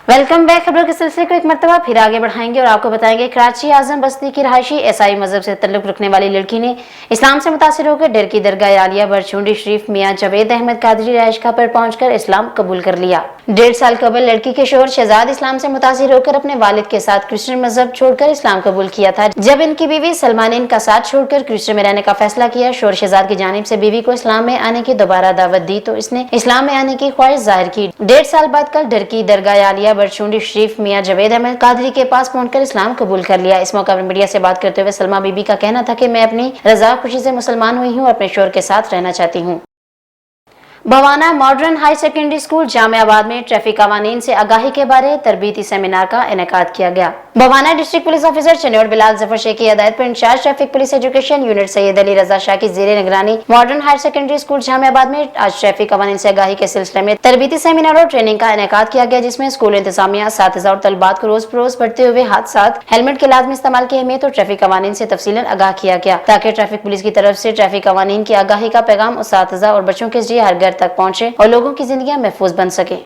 Welcome back. खबरों के सिलसिले को एक मरतबा फिर आगे बढ़ाएंगे और आपको बताएंगे कराची आजम बस्ती की रहायशी ईसाई मजहब से तल्लुक रखने वाली लड़की ने इस्लाम से मुतासिर होकर डर की दरगाह आलिया बरचुंडी शरीफ मियां जावेद अहमद कादरी रिहाइशगाह पर पहुंचकर इस्लाम कबूल कर लिया। 1.5 साल कबल लड़की के शोहर शहजाद इस्लाम से मुतासिर होकर अपने वालिद के साथ क्रिश्चियन मजहब छोड़कर इस्लाम कबूल किया था। जब इनकी बीवी सलमा ने इनका साथ छोड़कर क्रिश्चियन में रहने का फैसला किया, शोहर शहजाद की जानिब से बीवी को इस्लाम में आने की दोबारा दावत दी तो इसने इस्लाम में आने की ख्वाहिश जाहिर की। 1.5 साल बाद कल डर की दरगाह आलिया बरचुंडी शरीफ मियां जावेद अहमद कादरी के पास पहुंचकर इस्लाम कबूल कर लिया। इस मौके पर मीडिया से बात करते हुए सलमा बीबी का कहना था कि मैं अपनी रजा खुशी से मुसलमान हुई हूं और अपने शोहर के साथ रहना चाहती हूं। Bhawana modern high secondary school Jamiabad में ट्रैफिक कानून से आगाही के बारे तरबीती सेमिनार का इनेकाद किया गया। Bhawana district police officer Chiniot Bilal Zafar Sheikh की हिदायत पर in charge traffic police education unit Syed Ali Raza Shah की जेर निगरानी modern higher secondary school Jamiabad में आज ट्रैफिक कानून से आगाही के सिलसिले में तरबीती सेमिनार और ट्रेनिंग का इनेकाद किया गया, जिसमें स्कूल इंतजामिया साथिज़ा और तलबात को रोज बरोज बढ़ते हुए हादसात, हेलमेट के लाजमी इस्तेमाल की अहमियत और ट्रैफिक कानून से तफसीलन आगाह किया गया ताकि ट्रैफिक पुलिस की तरफ से ट्रैफिक कानून की आगाही का पैगाम साथिज़ा और बच्चों के जरिए हर घर तक पहुंचे और लोगों की जिंदगियां महफूज बन सके।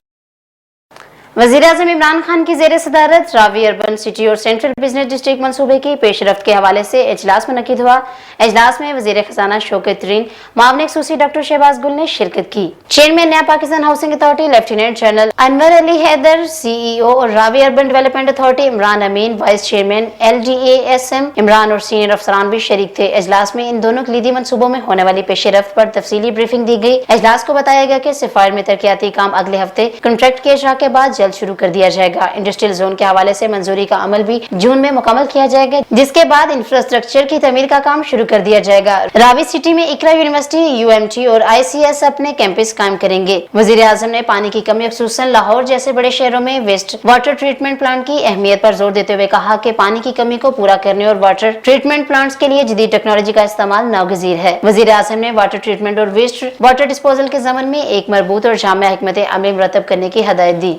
वज़ीर-ए-आज़म इमरान खान की ज़ेर सदारत रावी अर्बन सिटी और सेंट्रल बिजनेस डिस्ट्रिक्ट मंसूबे की पेशरफ्त के हवाले से इजलास मुनक्किद हुआ। इजलास में वज़ीर खजाना शौकत तरीन, मामले खसूसी डॉक्टर शहबाज गुल ने शिरकत की। Chairman Naya Pakistan housing authority lieutenant general Anwar Ali Haider, CEO और Ravi urban development authority Imran Amin, vice chairman LDASM Imran और सीनियर अफसरान भी शरीक थे। इजलास में इन दोनों कलीदी मंसूबों में होने वाली पेशरफ्त पर तफसीली ब्रीफिंग दी गई। इजलास को बताया गया कि सिफायर में तरक्याती काम अगले हफ्ते कॉन्ट्रैक्ट के इजरा के बाद शुरू कर दिया जाएगा। इंडस्ट्रियल जोन के हवाले से मंजूरी का अमल भी जून में मुकम्मल किया जाएगा, जिसके बाद इंफ्रास्ट्रक्चर की तमीर का काम शुरू कर दिया जाएगा। रावी सिटी में इकरा यूनिवर्सिटी, UMT और ICS अपने कैंपस कायम करेंगे। वजीर आजम ने पानी की कमी खुसूसन लाहौर जैसे बड़े शहरों में वेस्ट वाटर ट्रीटमेंट प्लांट की अहमियत पर जोर देते हुए कहा कि पानी की कमी को पूरा करने और वाटर ट्रीटमेंट प्लांट्स के लिए जदीद टेक्नोलॉजी का इस्तेमाल नागजीर है। वजीर आजम ने वाटर ट्रीटमेंट और वेस्ट वाटर डिस्पोजल के ज़मन में एक मरबूत और जामिया हिकमत अमल मुरतब करने की हिदायत दी।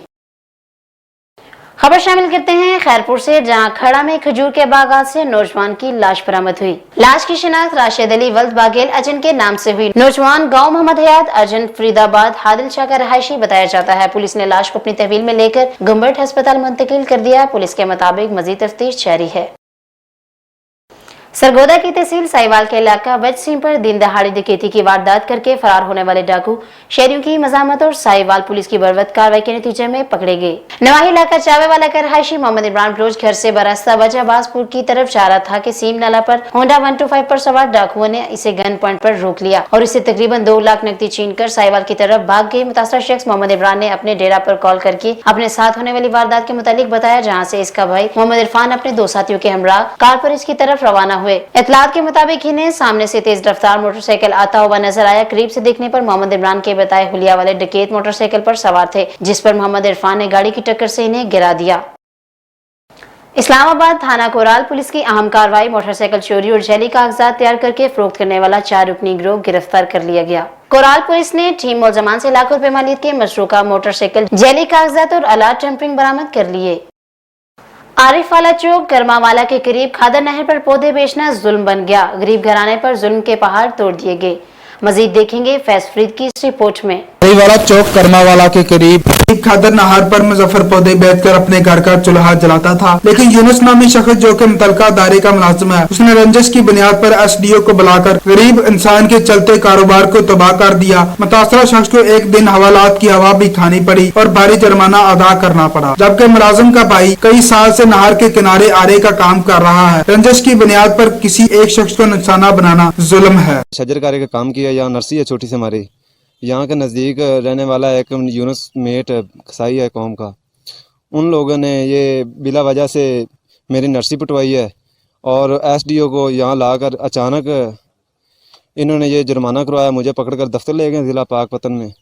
खबर शामिल करते हैं खैरपुर से, जहां खड़ा में खजूर के बागात से नौजवान की लाश बरामद हुई। लाश की शिनाख्त राशिद अली वल्द बागेल अजन के नाम से हुई। नौजवान गांव मोहम्मद हयात अजन फरीदाबाद हादिल शाह का रहायशी बताया जाता है। पुलिस ने लाश को अपनी तहवील में लेकर गुम्बट अस्पताल मुंतकिल कर दिया। पुलिस के मुताबिक मजीद तफ्तीश जारी है। सरगोदा की तहसील साहिवाल के इलाका वज सिंह पर दिन दहाड़ी डकैती की वारदात करके फरार होने वाले डाकू शहरियों की मजामत और साहिवाल पुलिस की बर्वत कार्रवाई के नतीजे में पकड़े गए। नवाही इलाका चावे वाला का रहायशी मोहम्मद इमरान रोज घर से बरास्ता वजह बाजपुर की तरफ जा रहा था कि सीम नाला पर होंडा 125 पर सवार डाकुओं ने इसे गन पॉइंट पर रोक लिया और इसे तकरीबन 2 लाख नकदी छीन कर साहिवाल की तरफ भाग गए। मुतासर शख्स मोहम्मद इमरान ने अपने डेरा पर कॉल करके अपने साथ होने वाली वारदात के मुतालिक बताया, जहाँ से इसका भाई मोहम्मद इरफान अपने 2 साथियों के हमरा कार पर इसकी तरफ रवाना हुए। इतलात के मुताबिक इन्हें सामने से तेज रफ्तार मोटरसाइकिल आता हुआ नजर आया। करीब से देखने पर मोहम्मद इमरान के बताए हुलिया वाले डकैत मोटरसाइकिल पर सवार थे, जिस पर मोहम्मद इरफान ने गाड़ी की टक्कर से इन्हें गिरा दिया। इस्लामाबाद थाना कोराल पुलिस की अहम कार्रवाई, मोटरसाइकिल चोरी और जैली कागजात तैयार करके फरोख्त करने वाला 4 रुकनी गिरोह गिरफ्तार कर लिया गया। कोराल पुलिस ने टीम मुलजमान से लाखों रुपए मालियत के मशरूका मोटरसाइकिल, जैली कागजात और आलात टेम्परिंग बरामद कर लिए। आरिफ वाला चौक गरमावाला के करीब खादर नहर पर पौधे बेचना जुल्म बन गया। गरीब घराने पर जुल्म के पहाड़ तोड़ दिए गए। मजीद देखेंगे फैज फरीद की इस रिपोर्ट में। वाला चौक करमावाला के करीब खादर नहर पर मुजफ्फर पौधे बेचकर अपने घर का चूल्हा जलाता था, लेकिन यूनुस नामी शख्स जो कि मुतलका दायरे का मुलाजिम है, उसने रंजिश की बुनियाद पर SDO को बुलाकर गरीब इंसान के चलते कारोबार को तबाह कर दिया। मुतासरा शख्स को एक दिन हवालात की हवा भी खानी पड़ी और भारी जुर्माना अदा करना पड़ा, जबकि मुलाजिम का भाई कई साल से नहर के किनारे आरे का काम कर रहा है। रंजिश की बुनियाद पर किसी एक शख्स को निशाना बनाना जुल्म है। शजरकारी का काम किया, यहाँ नर्सरी है छोटी से हमारी, यहाँ के नज़दीक रहने वाला एक यूनुस मेट कसाई है कौम का, उन लोगों ने ये बिला वजह से मेरी नर्सरी पिटवाई है और SDO को यहाँ लाकर अचानक इन्होंने ये जुर्माना करवाया। मुझे पकड़कर दफ्तर ले गए ज़िला पाकपतन में,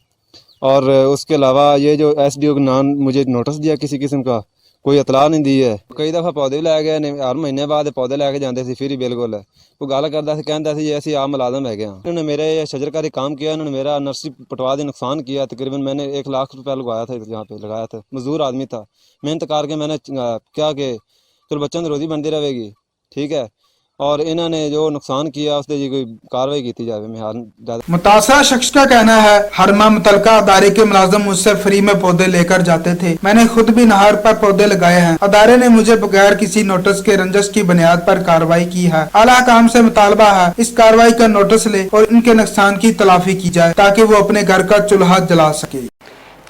और उसके अलावा ये जो SDO के नाम मुझे नोटिस दिया किसी किस्म का कोई इतला नहीं दी है। कई दफ़ा पौधे लै गए ने, हर महीने बाद पौधे लैके जाते थे, फिर ही बिल्कुल वो गल करता कहता ये असी आप मुलाजम है गए। इन्होंने मेरे शजरकारी काम किया, इन्होंने मेरा नर्सरी पटवा दी, नुकसान किया। तकरीबन मैंने 1 लाख रुपया लगवाया था, यहाँ पे लगाया था। मजदूर आदमी था, मेहनत करके मैंने क्या कि चलो बच्चों की रोजी बनती रहेगी, ठीक है। اور انہوں نے جو نقصان کیا اس کی کوئی کاروائی کی جائے. میں زیادہ متاثرہ شخص کا کہنا ہے ہر ماہ متعلقہ ادارے کے ملازم مجھ سے فری میں پودے لے کر جاتے تھے. میں نے خود بھی نہر پر پودے لگائے ہیں. ادارے نے مجھے بغیر کسی نوٹس کے رنجش کی بنیاد پر کارروائی کی ہے. اعلیٰ حکام سے مطالبہ ہے اس کارروائی کا نوٹس لے اور ان کے نقصان کی تلافی کی جائے تاکہ وہ اپنے گھر کا چولہا جلا سکے.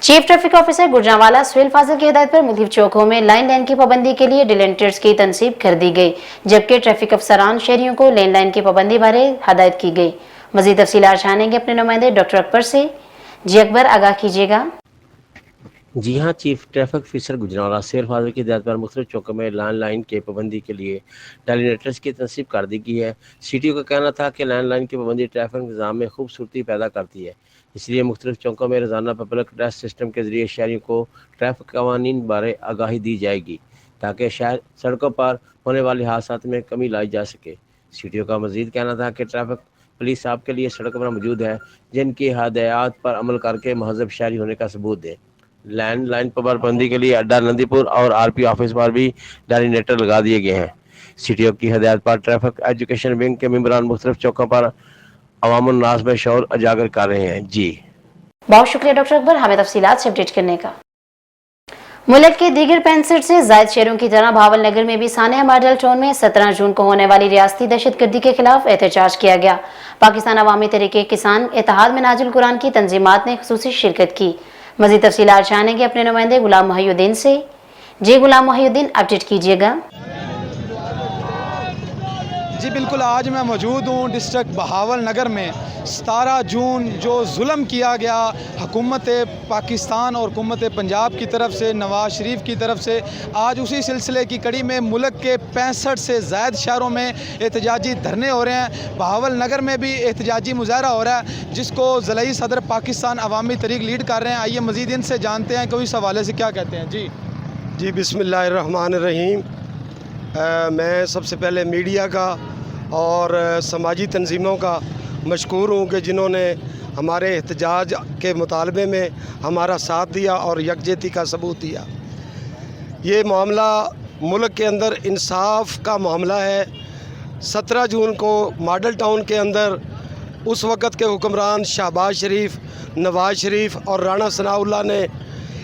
Chief traffic officer Gujranwala Sohail فاضل کی ہدایت پر مختلف چوکوں میں لائن کی پابندی کے لیے ڈیلنٹرز کی تنصیب کر دی گئی، جبکہ ٹریفک افسران شہریوں کو لائن کی پابندی بارے ہدایت کی گئی. مزید تفصیلات جانیں گے اپنے نمائندے ڈاکٹر اکبر سے. جی اکبر، آگاہ کیجیے گا. جی ہاں، chief traffic officer Gujranwala Sohail فاضل کی ہدایت پر مختلف چوکوں میں لائن کی پابندی کے لیے ڈیلنٹرز کی تنصیب کر دی گئی ہے. سی ٹی او کا کہنا تھا کہ لائن کی پابندی ٹریفک نظام میں خوبصورتی پیدا کرتی ہے، اس لیے مختلف چوکوں میں روزانہ پبلک ایڈریس سسٹم کے ذریعے شہریوں کو ٹریفک قوانین بارے آگاہی دی جائے گی تاکہ سڑکوں پر ہونے والے حادثات میں کمی لائی جا سکے. سی ٹی او کا مزید کہنا تھا کہ ٹریفک پولیس آپ کے لیے سڑکوں پر موجود ہے جن کی ہدایات پر عمل کر کے مہذب شہری ہونے کا ثبوت دیں. لائن پر پابندی کے لیے اڈا نندی پور اور آر پی آفس پر بھی ڈیلینیٹر لگا دیے گئے ہیں. سی ٹی او کی ہدایت پر ٹریفک ایجوکیشن ونگ کے ممبران مختلف چوکوں پر عوام الناس میں شعور اجاگر کر رہے ہیں. جی بہت شکریہ ڈاکٹر اکبر ہمیں تفصیلات سے اپڈیٹ کرنے کا. ملک کے دیگر 65 سے زائد شہروں کی طرح بھاول نگر میں بھی سانحہ ماڈل ٹاؤن میں 17 جون کو ہونے والی ریاستی دہشت گردی کے خلاف احتجاج کیا گیا. پاکستان عوامی تحریک کسان اتحاد میں ناجل قرآن کی تنظیمات نے خصوصی شرکت کی. مزید تفصیلات جانیں گے اپنے نمائندے غلام محی الدین سے. جی غلام محی الدین، اپڈیٹ کیجیے گا. جی بالکل، آج میں موجود ہوں ڈسٹرکٹ بہاول نگر میں. 17 جون جو ظلم کیا گیا حکومت پاکستان اور حکومت پنجاب کی طرف سے، نواز شریف کی طرف سے، آج اسی سلسلے کی کڑی میں ملک کے 65 سے زائد شہروں میں احتجاجی دھرنے ہو رہے ہیں. بہاول نگر میں بھی احتجاجی مظاہرہ ہو رہا ہے جس کو ضلعی صدر پاکستان عوامی تحریک لیڈ کر رہے ہیں. آئیے مزید ان سے جانتے ہیں کہ اس حوالے سے کیا کہتے ہیں. جی بسم اللہ الرحمن الرحیم. میں سب سے پہلے میڈیا کا اور سماجی تنظیموں کا مشکور ہوں کہ جنہوں نے ہمارے احتجاج کے مطالبے میں ہمارا ساتھ دیا اور یکجہتی کا ثبوت دیا. یہ معاملہ ملک کے اندر انصاف کا معاملہ ہے. 17 جون کو ماڈل ٹاؤن کے اندر اس وقت کے حکمران شہباز شریف، نواز شریف اور رانا ثناء اللہ نے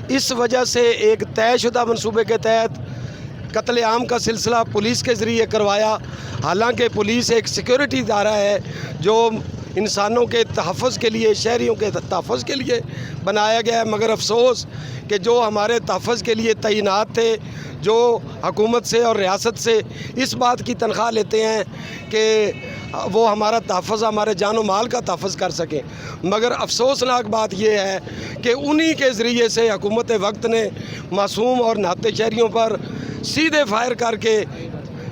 اس وجہ سے ایک طے شدہ منصوبے کے تحت قتل عام کا سلسلہ پولیس کے ذریعے کروایا. حالانکہ پولیس ایک سیکیورٹی ادارہ ہے جو انسانوں کے تحفظ کے لیے، شہریوں کے تحفظ کے لیے بنایا گیا ہے، مگر افسوس کہ جو ہمارے تحفظ کے لیے تعینات تھے، جو حکومت سے اور ریاست سے اس بات کی تنخواہ لیتے ہیں کہ وہ ہمارا تحفظ، ہمارے جان و مال کا تحفظ کر سکیں، مگر افسوسناک بات یہ ہے کہ انہی کے ذریعے سے حکومت وقت نے معصوم اور نہتے شہریوں پر سیدھے فائر کر کے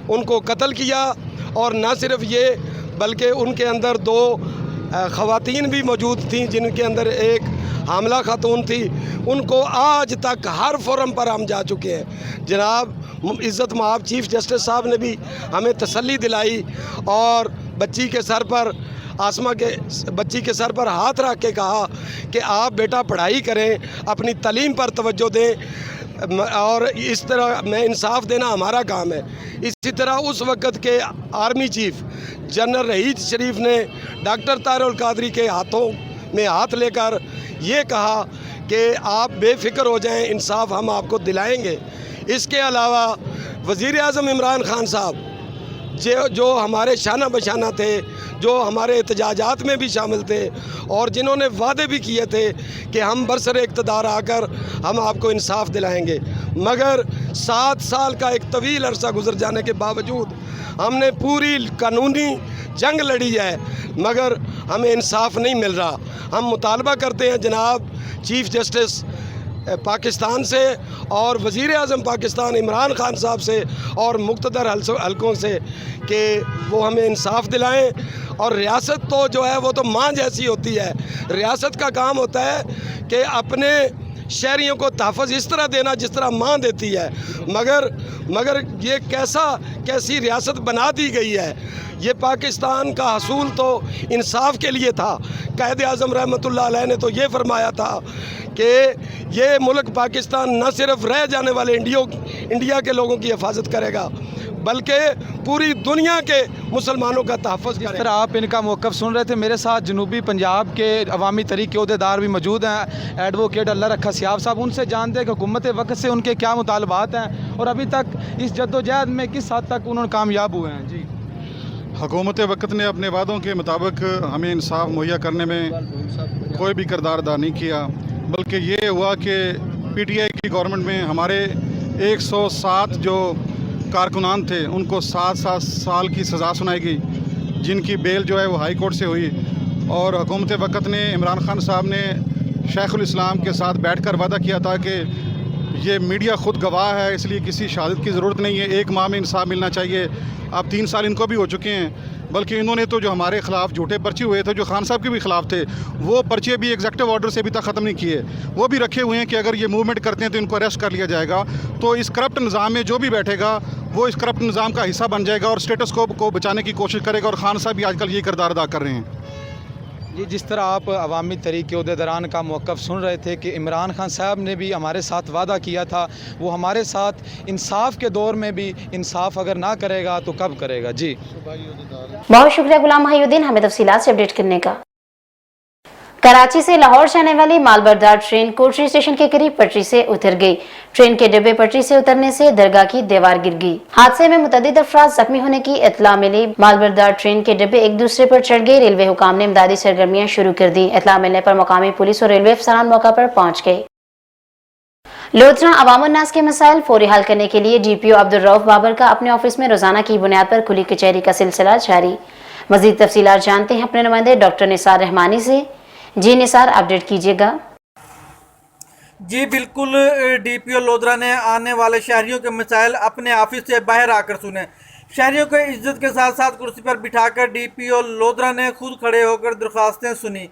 ان کو قتل کیا. اور نہ صرف یہ بلکہ ان کے اندر 2 خواتین بھی موجود تھیں جن کے اندر ایک حاملہ خاتون تھی. ان کو آج تک ہر فورم پر ہم جا چکے ہیں. جناب عزت مآب چیف جسٹس صاحب نے بھی ہمیں تسلی دلائی اور بچی کے سر پر، آسمہ کے بچی کے سر پر ہاتھ رکھ کے کہا کہ آپ بیٹا پڑھائی کریں، اپنی تعلیم پر توجہ دیں، اور اس طرح میں انصاف دینا ہمارا کام ہے. اسی طرح اس وقت کے آرمی چیف جنرل رحیت شریف نے ڈاکٹر طاہر القادری کے ہاتھوں میں ہاتھ لے کر یہ کہا کہ آپ بے فکر ہو جائیں، انصاف ہم آپ کو دلائیں گے. اس کے علاوہ وزیر اعظم عمران خان صاحب جو ہمارے شانہ بشانہ تھے، جو ہمارے احتجاجات میں بھی شامل تھے اور جنہوں نے وعدے بھی کیے تھے کہ ہم برسر اقتدار آ کر ہم آپ کو انصاف دلائیں گے، مگر 7 سال کا ایک طویل عرصہ گزر جانے کے باوجود ہم نے پوری قانونی جنگ لڑی ہے مگر ہمیں انصاف نہیں مل رہا. ہم مطالبہ کرتے ہیں جناب چیف جسٹس پاکستان سے اور وزیر اعظم پاکستان عمران خان صاحب سے اور مقتدر حلقوں سے کہ وہ ہمیں انصاف دلائیں. اور ریاست تو جو ہے وہ تو ماں جیسی ہوتی ہے. ریاست کا کام ہوتا ہے کہ اپنے شہریوں کو تحفظ اس طرح دینا جس طرح ماں دیتی ہے، مگر یہ کیسی ریاست بنا دی گئی ہے. یہ پاکستان کا حصول تو انصاف کے لیے تھا. قائد اعظم رحمۃ اللہ علیہ نے تو یہ فرمایا تھا کہ یہ ملک پاکستان نہ صرف رہ جانے والے انڈیا کے لوگوں کی حفاظت کرے گا बल्कि पूरी दुनिया के मुसलमानों का तहफ़्फ़ुज़ जिस करें। तरह आप इनका मौक़िफ़ सुन रहे थे, मेरे साथ जनूबी पंजाब के अवामी तहरीक के अहदेदार भी मौजूद हैं, एडवोकेट अल्लाह रखा सियाब साहब। उनसे जानते हैं कि हुकूमत वक्त से उनके क्या मुतालबात हैं और अभी तक इस जद्दोजहद में किस हद तक उन्होंने कामयाब हुए हैं। जी, हुकूमत वक्त ने अपने वादों के मुताबिक हमें इंसाफ मुहैया करने में कोई भी किरदार अदा नहीं किया, बल्कि ये हुआ कि PTI की गवर्नमेंट में हमारे 107 जो कारकुनान थे उनको 7-7 साल की सज़ा सुनाई गई, जिनकी बेल जो है वो हाई कोर्ट से हुई। और हुकूमत वक्त ने इमरान खान साहब ने शेखुल इस्लाम के साथ बैठकर वादा किया था कि ये मीडिया ख़ुद गवाह है, इसलिए किसी शहादत की ज़रूरत नहीं है, 1 माह में इंसाफ मिलना चाहिए। अब 3 साल इनको भी हो चुके हैं, बल्कि इन्होंने तो जो हमारे ख़िलाफ़ झूठे पर्चे हुए थे, जो खान साहब के भी ख़िलाफ़ थे, वो पर्चे भी एग्जेक्टिव ऑर्डर से अभी तक ख़त्म नहीं किए, वो भी रखे हुए हैं कि अगर ये मूवमेंट करते हैं तो इनको अरेस्ट कर लिया जाएगा। तो इस करप्ट निज़ाम में जो भी बैठेगा वो इस करप्ट निज़ाम का हिस्सा बन जाएगा और स्टेटस को बचाने की कोशिश करेगा, और खान साहब भी आजकल ये किरदार अदा कर रहे हैं। जी, जिस तरह आप अवामी तहरीक के अहदेदारान का मौक़िफ़ सुन रहे थे कि इमरान खान साहब ने भी हमारे साथ वादा किया था, वो हमारे साथ इंसाफ के दौर में भी इंसाफ अगर ना करेगा तो कब करेगा। जी, बहुत शुक्रिया गुलाम महिउद्दीन हमें तफसीलात से अपडेट करने का। कराची से लाहौर जाने वाली मालबरदार ट्रेन कोटरी स्टेशन के करीब पटरी से उतर गई। ट्रेन के डिब्बे पटरी से उतरने से दरगाह की दीवार गिर गई। हादसे में मुतअद्दिद अफराद जख्मी होने की इत्तला मिली। मालबरदार ट्रेन के डिब्बे एक दूसरे पर चढ़ गए। रेलवे हुकाम ने इमदादी सरगर्मियां शुरू कर दी। इत्तला मिलने पर मकामी पुलिस और रेलवे अफसरान मौका पर पहुंच गए। लोधरा अवामुन्नास के मसाइल फौरी हल करने के लिए DPO अब्दुल रऊफ बाबर का अपने ऑफिस में रोजाना की बुनियाद पर खुली कचहरी का सिलसिला जारी। मजीद तफसीलात जानते हैं अपने नुमाइंदे डॉक्टर निसार रहमानी से। जी निसार, अपडेट कीजिएगा। जी बिल्कुल, DPO लोधरा ने आने वाले शहरियों के मसाइल अपने ऑफिस से बाहर आकर सुने। शहरियों को इज्जत के साथ साथ कुर्सी पर बिठाकर DPO लोधरा ने खुद खड़े होकर दरख्वास्तें सुनी।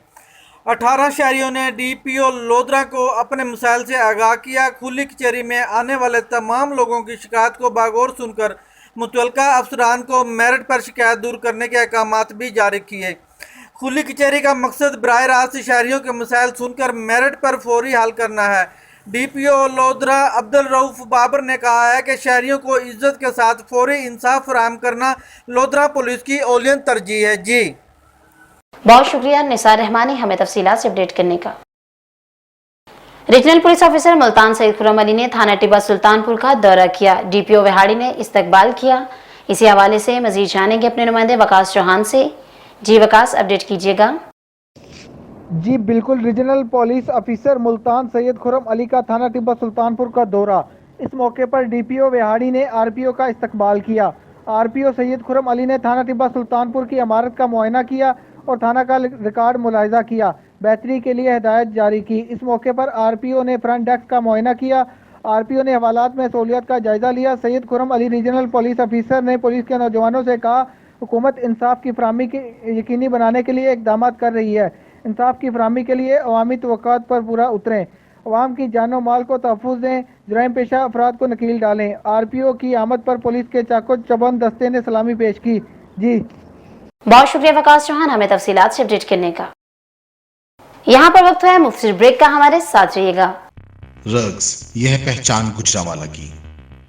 18 शहरियों ने DPO लोधरा को अपने मसाइल से आगाह किया। खुली कचहरी में आने वाले तमाम लोगों की शिकायत को बागौर सुनकर मुतल्लिका अफसरान को मेरिट पर शिकायत दूर करने के अहकामात भी जारी किए। खुली कचहरी का मकसद बराह रास्त शहरियों के मसाइल सुनकर मेरिट पर फौरी हल करना है। DPO लोधरा अब्दुल रऊफ बाबर ने कहा है कि शहरियों को इज्जत के साथ फौरी इंसाफ फराहम करना लोधरा पुलिस की औलियन तरजीह है। जी, बहुत शुक्रिया निसार रहमानी हमें तफसीलात से अपडेट करने का। Regional police officer Multan Saeed Khurram Ali ने थाना टिब्बा सुल्तानपुर का दौरा किया। DPO विहाड़ी ने इस्तकबाल किया। इसी हवाले से मजीद जानेंगे अपने नुमाइंदे वकास चौहान से। जी वकास, अपडेट कीजिएगा। जी बिल्कुल, regional police officer Multan Syed Khurram Ali का थाना टिब्बा सुल्तानपुर का दौरा। इस मौके पर DPO विहाड़ी ने RPO का इस्तकबाल किया। RPO सैयद खुर्रम अली ने थाना टिब्बा सुल्तानपुर की इमारत का मुआयना किया और थाना का रिकॉर्ड मुलाहिजा किया, बेहतरी के लिए हिदायत जारी की। इस मौके पर RPO ने फ्रंट डेस्क का मुआयना किया। RPO ने हवालात में सहूलियत का जायजा लिया। Syed Khurram Ali regional police officer ने पुलिस के नौजवानों से कहा, हुकूमत इंसाफ की फराहमी के यकीनी बनाने के लिए इक़दाम कर रही है। इंसाफ की फराहमी के लिए अवामी तवक्कुआत पर पूरा उतरें, अवाम की जानो माल को तहफ़्फ़ुज़ दें, जराइम पेशा अफराद को नकील डालें। RPO की आमद पर पुलिस के चाको चबंद दस्ते ने सलामी पेश की। जी, बहुत शुक्रिया वकास चौहान हमें तफसीलात से अपडेट करने का। यहाँ पर वक्त है मुफ्त ब्रेक का, हमारे साथ रहिएगा। रग्स, यह पहचान गुजरांवाला की।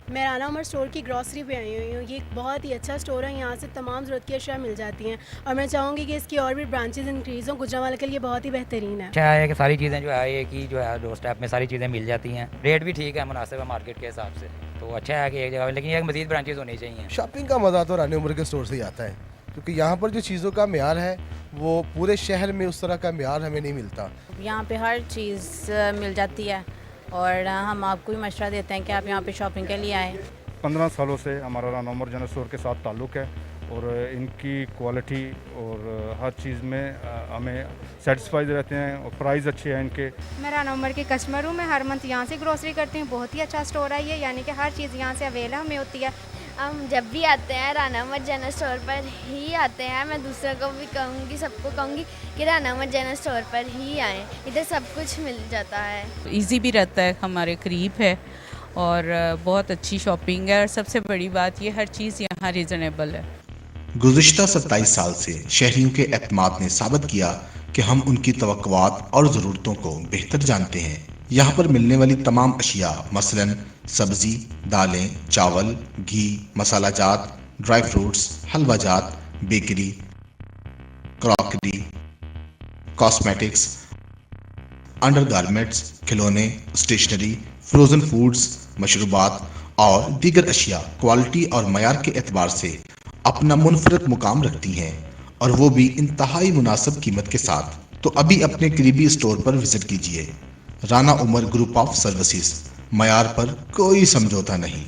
मैं राना उमर स्टोर की ग्रॉसरी पे आई हुई हूँ। ये एक बहुत ही अच्छा स्टोर है, यहाँ से तमाम ज़रूरत की अशिया मिल जाती हैं और मैं चाहूँगी कि इसकी और भी ब्रांचेस इंक्रीज़ हों। गुजरांवाला के लिए बहुत ही बेहतरीन है। अच्छा है कि सारी चीज़ें जो है एक ही जो है डोर स्टेप में सारी चीज़ें मिल जाती हैं, रेट भी ठीक है, मुनासिब है मार्केट के हिसाब से, तो अच्छा है कि एक जगह, लेकिन एक मज़ीद ब्रांचेस होनी चाहिए। शॉपिंग का मज़ा तो राना उमर के स्टोर से ही आता है, क्योंकि यहाँ पर जो चीज़ों का म्यार है वो पूरे शहर में उस तरह का म्यार हमें नहीं मिलता। यहाँ पे हर चीज़ मिल जाती है और हम आपको भी मशवरा देते हैं कि आप यहाँ पे शॉपिंग के लिए आएँ। 15 सालों से हमारा राना उमर जनरल स्टोर के साथ ताल्लुक़ है और इनकी क्वालिटी और हर चीज़ में हमें सेटिस्फाइड रहते हैं और प्राइस अच्छे हैं इनके। मैं राना उमर के कस्टमर हूँ, मैं हर मंथ यहाँ से ग्रोसरी करती हूँ। बहुत ही अच्छा स्टोर है ये, यानी कि हर चीज़ यहाँ से अवेलेबल हमें होती है। हम जब भी आते हैं राना उमर जनरल स्टोर पर ही आते हैं। मैं दूसरों को भी कहूँगी, सबको कहूँगी कि राना उमर जनरल स्टोर पर ही आएँ, इधर सब कुछ मिल जाता है। ईजी भी रहता है, हमारे करीब है और बहुत अच्छी शॉपिंग है और सबसे बड़ी बात ये हर चीज़ यहाँ रीज़नेबल है। गुज़िश्ता 27 साल से शहरियों के एतमाद ने साबित किया कि हम उनकी तवक्कुआत और ज़रूरतों को बेहतर जानते हैं। यहाँ पर मिलने वाली तमाम अशिया मसलन सब्जी, दालें, चावल, घी, मसाला जात, ड्राई फ्रूट्स, हलवा जात, बेकरी, क्रॉकरी, कॉस्मेटिक्स, अंडरगारमेंट्स, खिलौने, स्टेशनरी, फ्रोजन फूड्स, मशरूबात और दीगर अशिया क्वालिटी और मयार के एतबार से अपना मुनफरद मुकाम रखती हैं और वो भी इंतहाई मुनासिब कीमत के साथ। तो अभी अपने करीबी स्टोर पर विजिट कीजिए। Rana Umar group of services, मयार पर कोई समझौता नहीं।